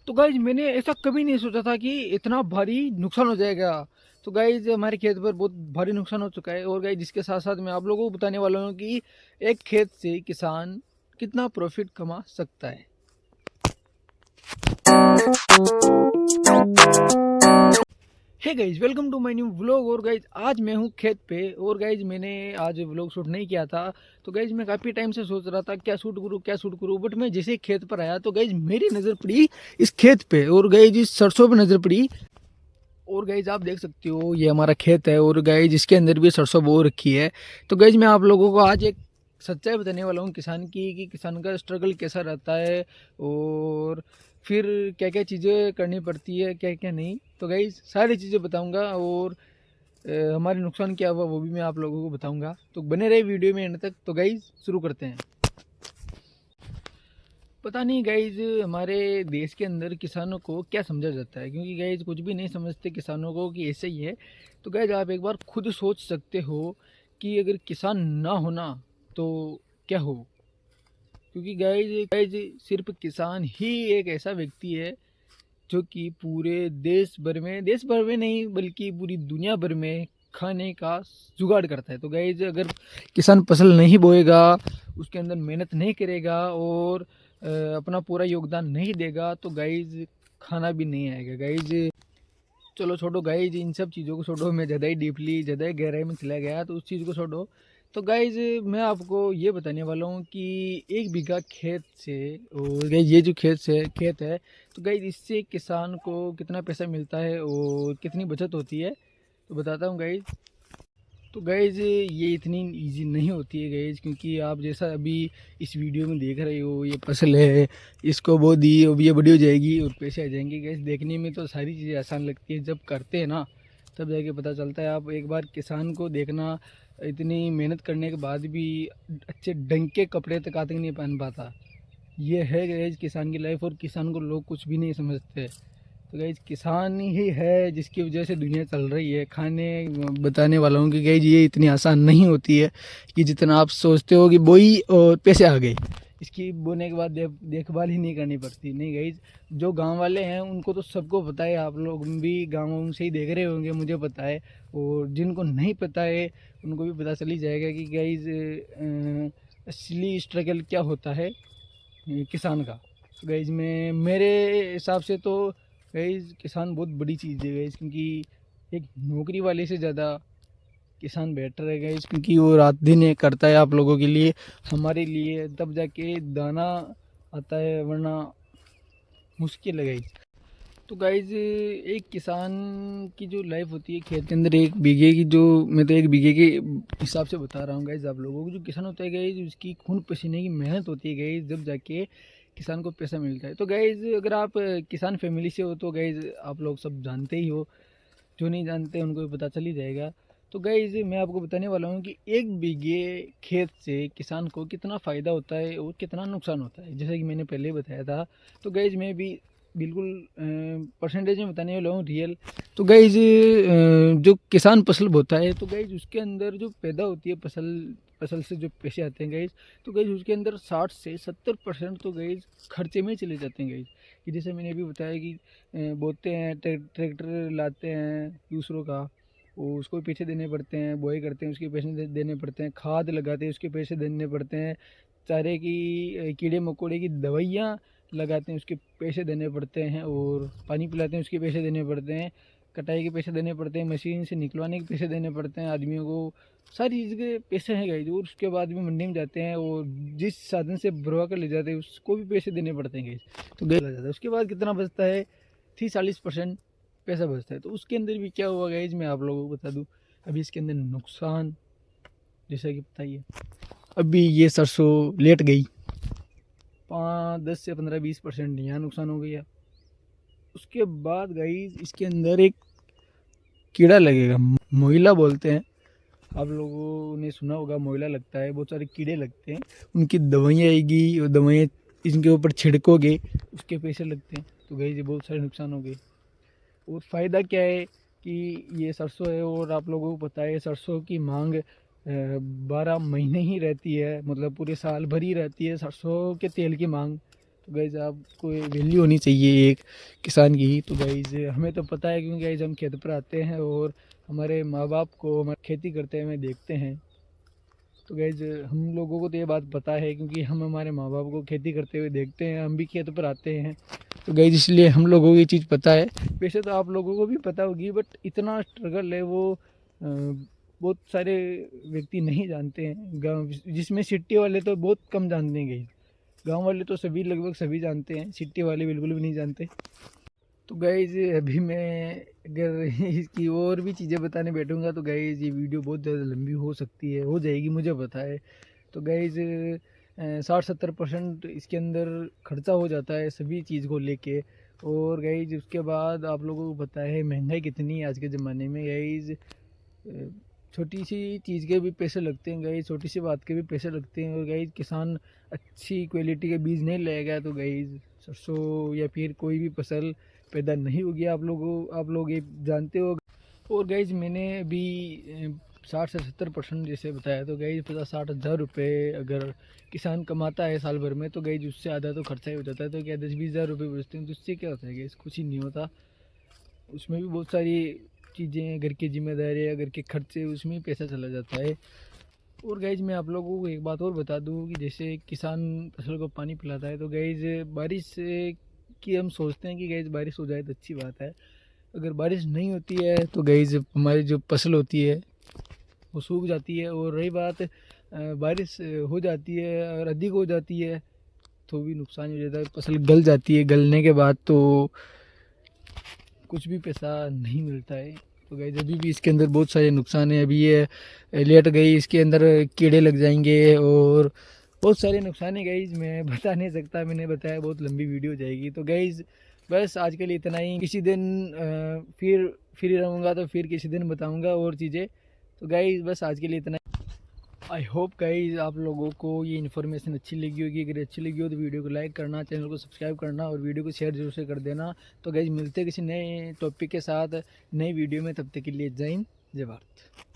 तो गाइज मैंने ऐसा कभी नहीं सोचा था कि इतना भारी नुकसान हो जाएगा। तो गाइज हमारे खेत पर बहुत भारी नुकसान हो चुका है। और गाइज इसके साथ साथ मैं आप लोगों को बताने वाला हूँ कि एक खेत से किसान कितना प्रॉफिट कमा सकता है। Hey guys, welcome to my new vlog. और गाइज आज मैं हूँ खेत पे। और गाइज मैंने आज व्लॉग शूट नहीं किया था। तो गाइज मैं काफ़ी टाइम से सोच रहा था क्या शूट करूँ, बट मैं जैसे ही खेत पर आया तो गाइज मेरी नज़र पड़ी इस खेत पे। और गाइज इस सरसों पे नज़र पड़ी। और गाइज आप देख सकते हो ये हमारा खेत है। और गाइज इसके अंदर भी सरसों बो रखी है। तो गाइज मैं आप लोगों को आज एक सच्चाई बताने वाला हूँ किसान की, कि किसान का स्ट्रगल कैसा रहता है और फिर क्या क्या चीज़ें करनी पड़ती है, क्या क्या नहीं। तो गाइज सारी चीज़ें बताऊँगा। और हमारे नुकसान क्या हुआ वो भी मैं आप लोगों को बताऊँगा। तो बने रहे वीडियो में एंड तक। तो गाइज शुरू करते हैं। पता नहीं गाइज हमारे देश के अंदर किसानों को क्या समझा जाता है, क्योंकि गाइज कुछ भी नहीं समझते किसानों को कि ऐसे ही है। तो गाइज आप एक बार खुद सोच सकते हो कि अगर किसान ना होना तो क्या हो। क्योंकि गाइज गाइज सिर्फ किसान ही एक ऐसा व्यक्ति है जो कि पूरे देश भर में नहीं बल्कि पूरी दुनिया भर में खाने का जुगाड़ करता है। तो गाइज अगर किसान फसल नहीं बोएगा, उसके अंदर मेहनत नहीं करेगा और अपना पूरा योगदान नहीं देगा तो गाइज खाना भी नहीं आएगा। गाइज चलो छोड़ो, गाइज इन सब चीज़ों को छोड़ो। मैं ज़्यादा ही डीपली ज़्यादा ही गहराई में चला गया तो उस चीज़ को छोड़ो। तो गाइज मैं आपको ये बताने वाला हूँ कि 1 बीघा खेत से, और गाइज ये जो खेत है तो गाइज इससे किसान को कितना पैसा मिलता है और कितनी बचत होती है तो बताता हूँ गाइज। तो गैज़ ये इतनी इजी नहीं होती है गैज़, क्योंकि आप जैसा अभी इस वीडियो में देख रहे हो ये फसल है, इसको बो दी अब ये बड़ी हो जाएगी और पैसे आ जाएंगे। गैज़ देखने में तो सारी चीज़ें आसान लगती है, जब करते हैं ना तब जाके पता चलता है। आप एक बार किसान को देखना, इतनी मेहनत करने के बाद भी अच्छे ढंग के कपड़े तक आतंक नहीं पहन पाता। ये है गैज़ किसान की लाइफ। और किसान को लोग कुछ भी नहीं समझते। तो गाइज किसान ही है जिसकी वजह से दुनिया चल रही है। खाने बताने वाला हूँ कि गाइज ये इतनी आसान नहीं होती है कि जितना आप सोचते हो कि बोई और पैसे आ गए, इसकी बोने के बाद देखभाल ही नहीं करनी पड़ती। नहीं गाइज, जो गांव वाले हैं उनको तो सबको पता है। आप लोग भी गाँव से ही देख रहे होंगे, मुझे पता है। और जिनको नहीं पता है उनको भी पता चल ही जाएगा कि गाइज असली स्ट्रगल क्या होता है किसान का। गाइज में मेरे हिसाब से तो गाइज किसान बहुत बड़ी चीज़ है गाइज, क्योंकि एक नौकरी वाले से ज़्यादा किसान बेटर है गाइज, क्योंकि वो रात दिन ये करता है आप लोगों के लिए, हमारे लिए, तब जाके दाना आता है, वरना मुश्किल है गाइज। तो गाइज एक किसान की जो लाइफ होती है खेत के अंदर 1 बीघे की, जो मैं तो 1 बीघे के हिसाब से बता रहा हूँ गाइज आप लोगों को। जो किसान होता है गाइज उसकी खून पसीने की मेहनत होती है गाइज, जब जाके किसान को पैसा मिलता है। तो गाइज अगर आप किसान फैमिली से हो तो गाइज आप लोग सब जानते ही हो, जो नहीं जानते उनको भी पता चल ही जाएगा। तो गाइज मैं आपको बताने वाला हूँ कि 1 बीघे खेत से किसान को कितना फ़ायदा होता है और कितना नुकसान होता है, जैसे कि मैंने पहले बताया था। तो गाइज मैं भी बिल्कुल परसेंटेज में बताने वाला हूँ, रियल। तो गाइज जो किसान फसल बोता है तो गाइज उसके अंदर जो पैदा होती है फसल से जो पैसे आते हैं गाइज, तो गाइज उसके अंदर 60 से 70% तो गाइज खर्चे में चले जाते हैं गाइज। कि जैसे मैंने अभी बताया कि बोते हैं, ट्रैक्टर लाते हैं दूसरों का, वो उसको पैसे देने पड़ते हैं, बुआई करते हैं उसके पैसे देने पड़ते हैं, खाद लगाते हैं उसके पैसे देने पड़ते हैं, चारे की कीड़े मकोड़े की दवाइयाँ लगाते हैं उसके पैसे देने पड़ते हैं, और पानी पिलाते हैं उसके पैसे देने पड़ते हैं, कटाई के पैसे देने पड़ते हैं, मशीन से निकलवाने के पैसे देने पड़ते हैं आदमियों को। सारी चीज़ के पैसे हैं गाइज। और उसके बाद भी मंडी में जाते हैं और जिस साधन से भरवा कर ले जाते हैं उसको भी पैसे देने पड़ते हैं गाइज। तो गैस जाता है, उसके बाद कितना बचता है, 30-40% पैसा बचता है। तो उसके अंदर भी क्या हुआ गाइज मैं आप लोगों को बता दूँ। अभी इसके अंदर नुकसान जैसा कि बताइए, अभी ये सरसों लेट गई, 5, 10 से 15, 20% यहाँ नुकसान हो गया। उसके बाद गाइज इसके अंदर एक कीड़ा लगेगा, मोइला बोलते हैं, आप लोगों ने सुना होगा, मोइला लगता है, बहुत सारे कीड़े लगते हैं, उनकी दवाइयाँ आएगी, और दवाइयाँ इनके ऊपर छिड़कोगे उसके पैसे लगते हैं। तो गाइज ये बहुत सारे नुकसान हो गए। और फ़ायदा क्या है कि ये सरसों है और आप लोगों को पता है सरसों की मांग 12 महीने ही रहती है, मतलब पूरे साल भर ही रहती है सरसों के तेल की मांग। तो गाइज आपको वैल्यू होनी चाहिए एक किसान की। तो गाइज हमें तो पता है क्योंकि गाइज हम खेत पर आते हैं और हमारे माँ बाप को हमारी खेती करते हुए देखते हैं। तो गाइज हम लोगों को तो ये बात पता है क्योंकि हम हमारे माँ बाप को खेती करते हुए देखते हैं, हम भी खेत पर आते हैं। तो गाइज इसलिए हम लोगों को ये चीज़ पता है। वैसे तो आप लोगों को भी पता होगी, बट इतना स्ट्रगल है वो बहुत सारे व्यक्ति नहीं जानते हैं गाँव, जिसमें सिटी वाले तो बहुत कम जानते हैं। गाइज गाँव वाले तो सभी लगभग सभी जानते हैं, सिटी वाले बिल्कुल भी नहीं जानते। तो गाइज अभी मैं अगर इसकी और भी चीज़ें बताने बैठूंगा तो गाइज ये वीडियो बहुत ज़्यादा लंबी हो सकती है, हो जाएगी, मुझे पता है। तो गाइज 60-70% इसके अंदर खर्चा हो जाता है सभी चीज़ को लेके। और गाइज उसके बाद आप लोगों को पता है महंगाई कितनी है आज के ज़माने में। गाइज छोटी सी चीज़ के भी पैसे लगते हैं गाइज, छोटी सी बात के भी पैसे लगते हैं। और गाइज किसान अच्छी क्वालिटी के बीज नहीं लाएगा तो गाइज सरसों या फिर कोई भी फसल पैदा नहीं होगी। आप लोग ये जानते हो। और गाइज मैंने अभी 60 से 70% जैसे बताया। तो गाइज 50-60 हज़ार रुपये अगर किसान कमाता है साल भर में तो गाइज उससे आधा तो खर्चा ही हो जाता है। तो क्या 10-20 हज़ार रुपये बचते हैं, तो उससे क्या होता है गाइज, कुछ ही नहीं होता। उसमें भी बहुत सारी चीज़ें, घर की जिम्मेदारियाँ, घर के खर्चे, उसमें ही पैसा चला जाता है। और गाइज मैं आप लोगों को एक बात और बता दूं कि जैसे किसान फसल को पानी पिलाता है तो गाइज बारिश की हम सोचते हैं कि गाइज बारिश हो जाए तो अच्छी बात है। अगर बारिश नहीं होती है तो गाइज हमारी जो फसल होती है वो सूख जाती है। और रही बात बारिश हो जाती है और अधिक हो जाती है तो भी नुकसान हो जाता है, फसल गल जाती है, गलने के बाद तो कुछ भी पैसा नहीं मिलता है। तो गाइज अभी भी इसके अंदर बहुत सारे नुकसान है। अभी ये लेट गई, इसके अंदर कीड़े लग जाएंगे और बहुत सारे नुकसान है गाइज, मैं बता नहीं सकता। मैंने बताया बहुत लंबी वीडियो हो जाएगी। तो गाइज बस आज के लिए इतना ही। किसी दिन फिर फ्री रहूँगा तो फिर किसी दिन बताऊँगा और चीज़ें। तो गाइज बस आज के लिए इतना। आई होप गाइज आप लोगों को ये इन्फॉर्मेशन अच्छी लगी होगी। अगर अच्छी लगी हो तो वीडियो को लाइक करना, चैनल को सब्सक्राइब करना और वीडियो को शेयर जरूर से कर देना। तो गाइज मिलते हैं किसी नए टॉपिक के साथ नई वीडियो में, तब तक के लिए जय हिंद, जय भारत।